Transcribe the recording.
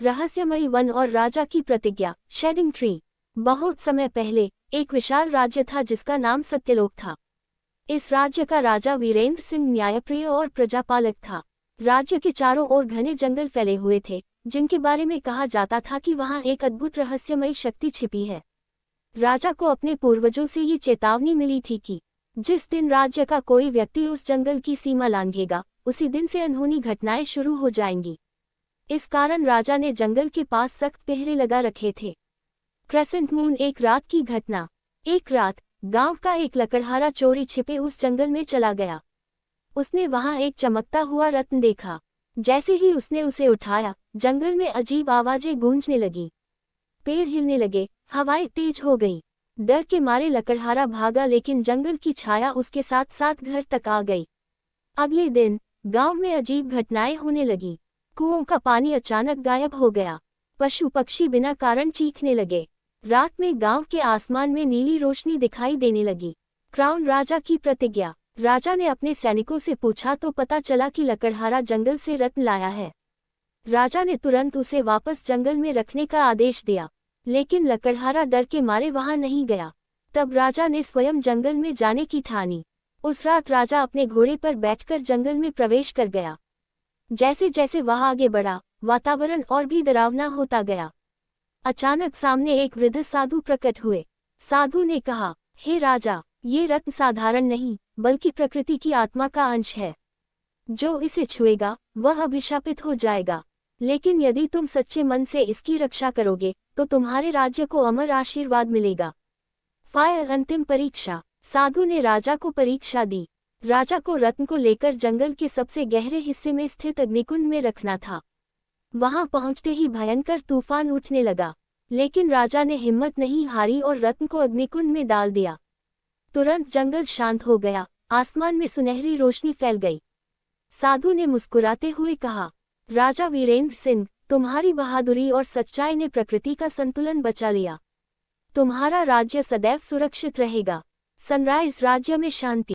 रहस्यमयी वन और राजा की प्रतिज्ञा। Shading tree. बहुत समय पहले एक विशाल राज्य था जिसका नाम सत्यलोक था। इस राज्य का राजा वीरेंद्र सिंह न्यायप्रिय और प्रजापालक था। राज्य के चारों ओर घने जंगल फैले हुए थे, जिनके बारे में कहा जाता था कि वहां एक अद्भुत रहस्यमयी शक्ति छिपी है। राजा को अपने पूर्वजों से ये चेतावनी मिली थी कि जिस दिन राज्य का कोई व्यक्ति उस जंगल की सीमा लांघेगा, उसी दिन से अनहोनी घटनाएं शुरू हो जाएंगी। इस कारण राजा ने जंगल के पास सख्त पहरे लगा रखे थे। Crescent moon. एक रात की घटना। एक रात गांव का एक लकड़हारा चोरी छिपे उस जंगल में चला गया। उसने वहां एक चमकता हुआ रत्न देखा। जैसे ही उसने उसे उठाया, जंगल में अजीब आवाजें गूंजने लगी, पेड़ हिलने लगे, हवाएं तेज हो गई। डर के मारे लकड़हारा भागा, लेकिन जंगल की छाया उसके साथ साथ घर तक आ गई। अगले दिन गांव में अजीब घटनाएं होने लगी। कुओं का पानी अचानक गायब हो गया। पशु पक्षी बिना कारण चीखने लगे। रात में गांव के आसमान में नीली रोशनी दिखाई देने लगी। क्राउन। राजा की प्रतिज्ञा। राजा ने अपने सैनिकों से पूछा तो पता चला कि लकड़हारा जंगल से रत्न लाया है। राजा ने तुरंत उसे वापस जंगल में रखने का आदेश दिया, लेकिन लकड़हारा डर के मारे वहां नहीं गया। तब राजा ने स्वयं जंगल में जाने की ठानी। उस रात राजा अपने घोड़े पर बैठकर जंगल में प्रवेश कर गया। जैसे जैसे वह आगे बढ़ा, वातावरण और भी डरावना होता गया। अचानक सामने एक वृद्ध साधु प्रकट हुए। साधु ने कहा, हे राजा, ये रत्न साधारण नहीं, बल्कि प्रकृति की आत्मा का अंश है। जो इसे छुएगा वह अभिशापित हो जाएगा, लेकिन यदि तुम सच्चे मन से इसकी रक्षा करोगे तो तुम्हारे राज्य को अमर आशीर्वाद मिलेगा। फायर। अंतिम परीक्षा। साधु ने राजा को परीक्षा दी। राजा को रत्न को लेकर जंगल के सबसे गहरे हिस्से में स्थित अग्निकुंड में रखना था। वहां पहुंचते ही भयंकर तूफान उठने लगा, लेकिन राजा ने हिम्मत नहीं हारी और रत्न को अग्निकुंड में डाल दिया। तुरंत जंगल शांत हो गया, आसमान में सुनहरी रोशनी फैल गई। साधु ने मुस्कुराते हुए कहा, राजा वीरेंद्र सिंह, तुम्हारी बहादुरी और सच्चाई ने प्रकृति का संतुलन बचा लिया। तुम्हारा राज्य सदैव सुरक्षित रहेगा। सनराइज। राज्य में शांति।